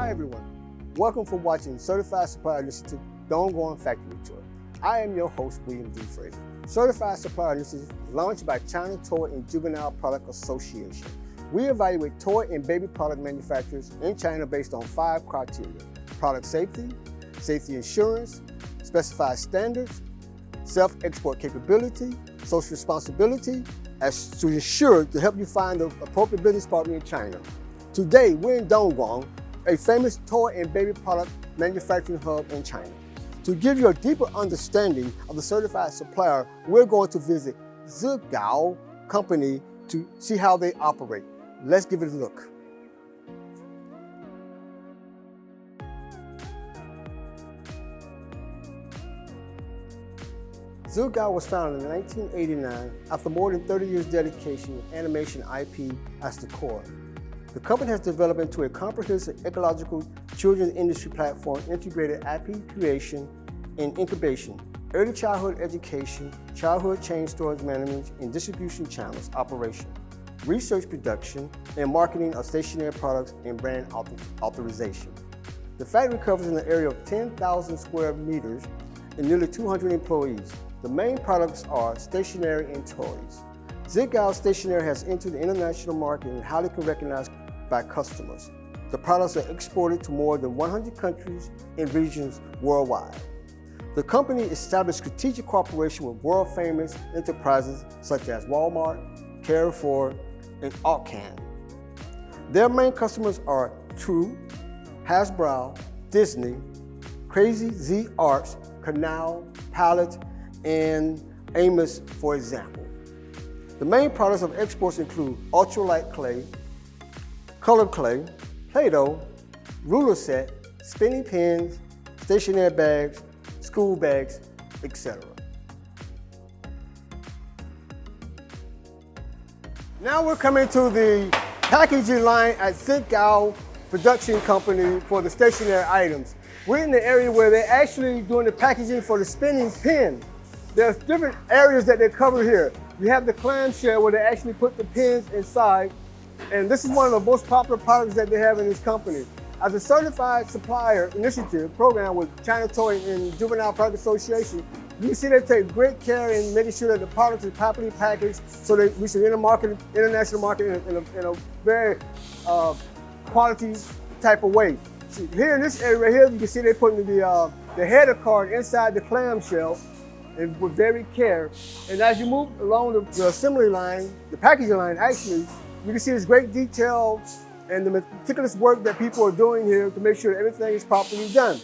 Hi everyone, welcome for watching Certified Supplier Initiative Dongguan Factory Tour. I am your host, William D. Fraser. Certified Supplier Initiative is launched by China Toy and Juvenile Product Association. We evaluate toy and baby product manufacturers in China based on 5 criteria: product safety, safety assurance, specified standards, self-export capability, social responsibility, as to ensure to help you find the appropriate business partner in China. Today, we're in Dongguan, a famous toy and baby product manufacturing hub in China. To give you a deeper understanding of the certified supplier, we're going to visit Zhigao company to see how they operate. Let's give it a look. Zhigao was founded in 1989 after more than 30 years dedication with animation IP as the core. The company has developed into a comprehensive ecological children's industry platform integrated IP creation and incubation, early childhood education, childhood chain stores management and distribution channels operation, research production, and marketing of stationery products and brand authorization. The factory covers an area of 10,000 square meters and nearly 200 employees. The main products are stationery and toys. Zhigao stationery has entered the international market and highly recognized by customers. The products are exported to more than 100 countries and regions worldwide. The company established strategic cooperation with world-famous enterprises such as Walmart, Carrefour, and Alcan. Their main customers are True, Hasbro, Disney, Crazy Z Arts, Canal, Palette, and Amos, for example. The main products of exports include ultralight clay, colored clay, Play-Doh, ruler set, spinning pins, stationery bags, school bags, etc. Now we're coming to the packaging line at Zhigao Production Company for the stationery items. We're in the area where they're actually doing the packaging for the spinning pin. There's different areas that they cover here. You have the clamshell where they actually put the pins inside, and this is one of the most popular products that they have in this company. As a Certified Supplier Initiative program with China Toy and Juvenile Product Association, you can see they take great care in making sure that the products are properly packaged so that we should international market in a very quality type of way. See, here in this area right here, you can see they're putting the header card inside the clamshell and with very care. And as you move along the assembly line, the packaging line actually, you can see this great detail and the meticulous work that people are doing here to make sure that everything is properly done.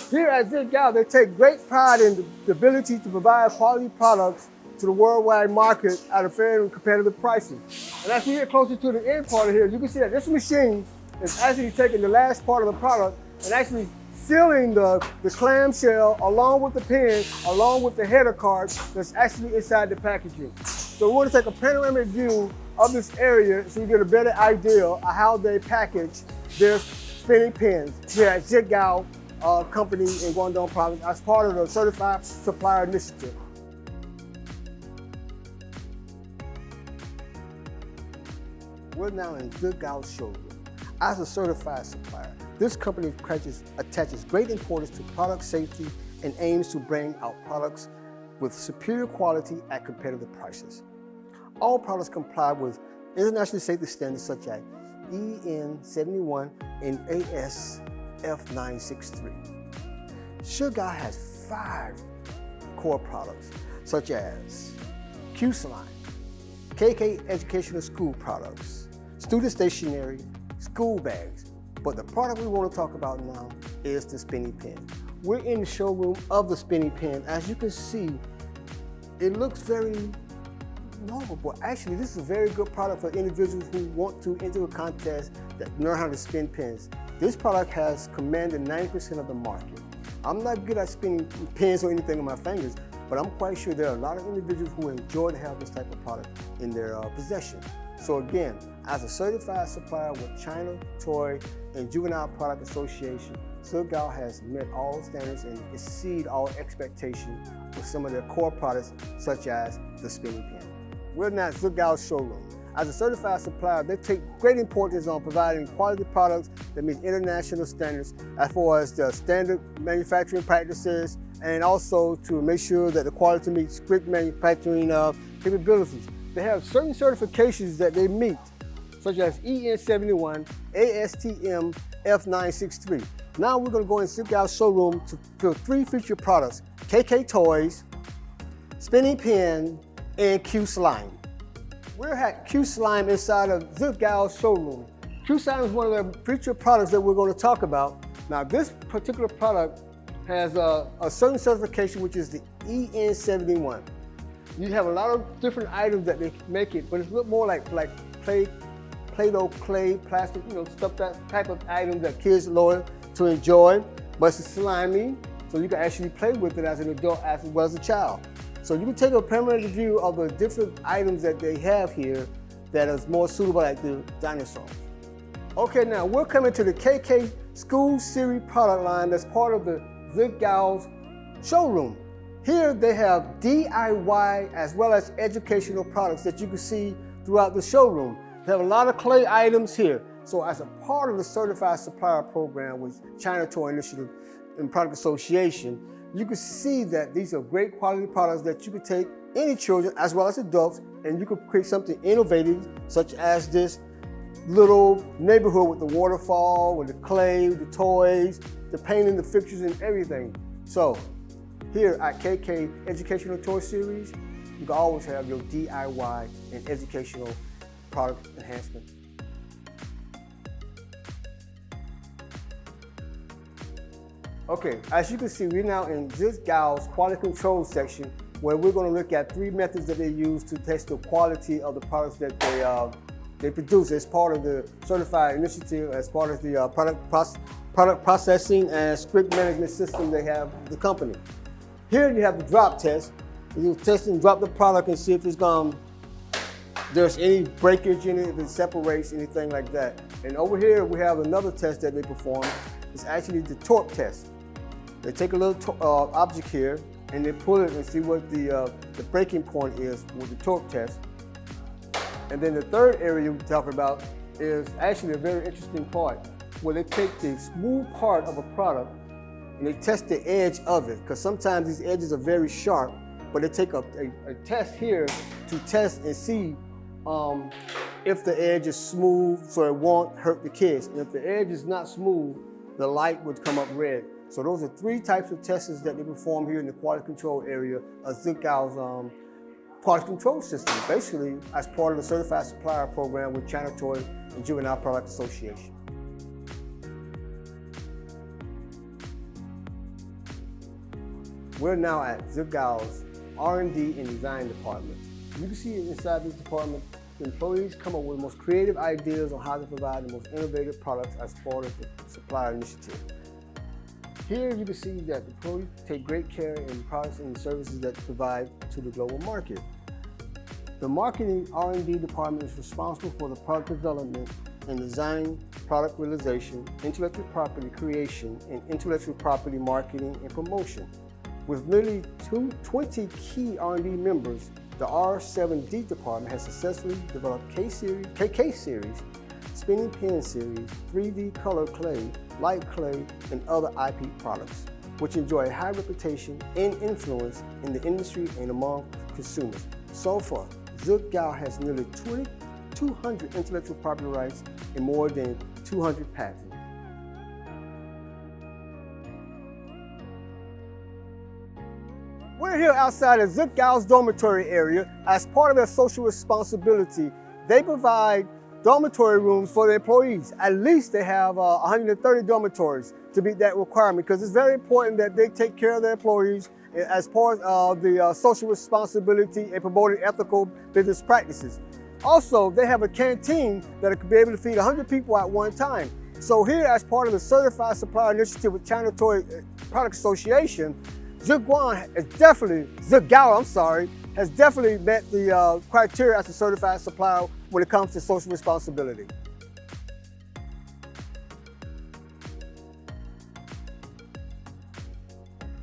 Here at Zhigao, they take great pride in the ability to provide quality products to the worldwide market at a fair and competitive pricing. And as we get closer to the end part of here, you can see that this machine is actually taking the last part of the product and actually sealing the clamshell along with the pin, along with the header card that's actually inside the packaging. So we want to take a panoramic view of this area so you get a better idea of how they package their spinning pins here at Zhigao company in Guangdong province as part of the Certified Supplier Initiative. We're now in Zhigao's showroom. As a certified supplier, this company attaches great importance to product safety and aims to bring out products with superior quality at competitive prices. All products comply with international safety standards such as EN 71 and ASF 963. Zhigao has 5 core products such as Q-Slime, KK Educational School Products, student stationery, school bags. But the product we want to talk about now is the spinning pin. We're in the showroom of the spinning pin. As you can see, it looks very normal, but actually this is a very good product for individuals who want to enter a contest that learn how to spin pins. This product has commanded 90% of the market. I'm not good at spinning pins or anything on my fingers, but I'm quite sure there are a lot of individuals who enjoy to have this type of product in their possession. So again, as a certified supplier with China Toy and Juvenile Product Association, Zhigao has met all standards and exceed all expectations with some of their core products, such as the spinning pin. We're now at Zhigao's showroom. as a certified supplier, they take great importance on providing quality products that meet international standards as far as the standard manufacturing practices, and also to make sure that the quality meets strict manufacturing capabilities. They have certain certifications that they meet, such as EN71, ASTM F963. Now we're going to go in Zhigao's showroom to fill 3 featured products: KK Toys, Spinning Pen, and Q Slime. We're at Q Slime inside of Zhigao's showroom. Q Slime is one of the featured products that we're going to talk about. Now this particular product has a certain certification, which is the EN71. You have a lot of different items that they make it, but it's a little more like Play-Doh, clay, plastic, stuff, that type of item that kids love to enjoy, but it's slimy, so you can actually play with it as an adult as well as a child. So you can take a preliminary view of the different items that they have here that is more suitable, like the dinosaurs. Okay, now we're coming to the KK School Series product line that's part of the Zhigao's showroom. Here they have DIY as well as educational products that you can see throughout the showroom. They have a lot of clay items here. So as a part of the Certified Supplier program with China Toy Initiative and Product Association, you can see that these are great quality products that you can take any children as well as adults, and you can create something innovative, such as this little neighborhood with the waterfall, with the clay, the toys, the painting, the fixtures, and everything. So here at KK Educational Toy Series, you can always have your DIY and educational product enhancement. Okay, as you can see, we're now in Zhigao's quality control section, where we're going to look at 3 methods that they use to test the quality of the products that they produce as part of the Certified Initiative, as part of the product processing and strict management system they have with the company. Here you have the drop test. You test and drop the product and see if there's any breakage in it, if it separates, anything like that. And over here we have another test that they perform. It's actually the torque test. They take a little object here and they pull it and see what the breaking point is with the torque test. And then the third area we talk about is actually a very interesting part, where they take the smooth part of a product and they test the edge of it, because sometimes these edges are very sharp, but they take a test here to test and see if the edge is smooth so it won't hurt the kids. And if the edge is not smooth, the light would come up red. So those are 3 types of tests that they perform here in the quality control area of Zhigao's quality control system, basically as part of the Certified Supplier program with China Toy and Juvenile Product Association. We're now at Zhigao's R&D and Design department. You can see inside this department, the employees come up with the most creative ideas on how to provide the most innovative products as part of the Supplier Initiative. Here you can see that the employees take great care in the products and services that they provide to the global market. The Marketing R&D department is responsible for the product development and design, product realization, intellectual property creation, and intellectual property marketing and promotion. With nearly 20 key R&D members, the R7D department has successfully developed KK series, Spinning Pen series, 3D color clay, light clay, and other IP products, which enjoy a high reputation and influence in the industry and among consumers. So far, Zhigao has nearly 200 intellectual property rights and more than 200 patents. We're here outside of Zhigao's dormitory area. As part of their social responsibility, they provide dormitory rooms for their employees. At least they have 130 dormitories to meet that requirement, because it's very important that they take care of their employees as part of the social responsibility and promoting ethical business practices. Also, they have a canteen that could be able to feed 100 people at one time. So here, as part of the Certified Supplier Initiative with China Toy Product Association, Zhigao has definitely met the criteria as a certified supplier when it comes to social responsibility.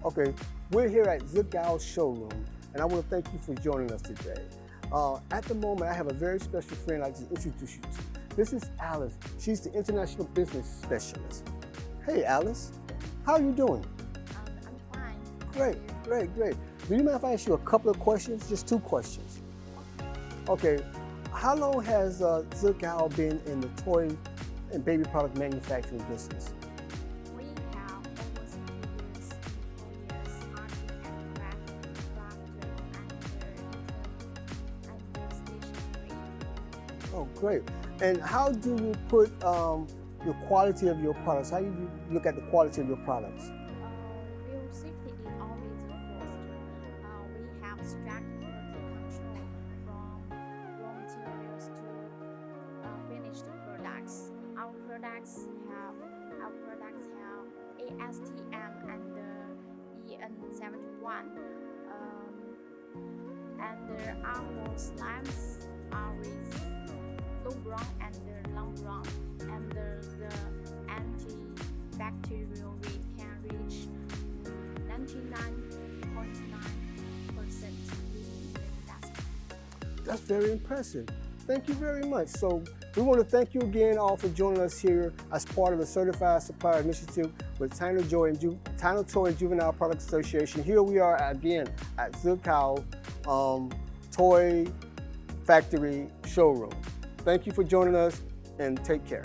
Okay, we're here at Zhigao's showroom, and I want to thank you for joining us today. At the moment, I have a very special friend I'd like to introduce you to. This is Alice. She's the International Business Specialist. Hey, Alice. How are you doing? I'm fine. Great, great, great. Do you mind if I ask you a couple of questions? Just 2 questions. Okay. How long has Zhigao been in the toy and baby product manufacturing business? We have over 60 years, 4 years, art and craft, and stationery. Oh, great. And how do you put the quality of your products? How do you look at the quality of your products? Real safety is always first. We have strict quality control from raw materials to finished products. Our products have ASTM and EN71. And our slams are with low brown and long brown, and the antibacterial rate can reach 99.9% within the industry. That's very impressive. Thank you very much. So we want to thank you again all for joining us here as part of the Certified Supplier Initiative with China Toy and Juvenile Products Association. Here we are again at Zhigao Toy Factory Showroom. Thank you for joining us and take care.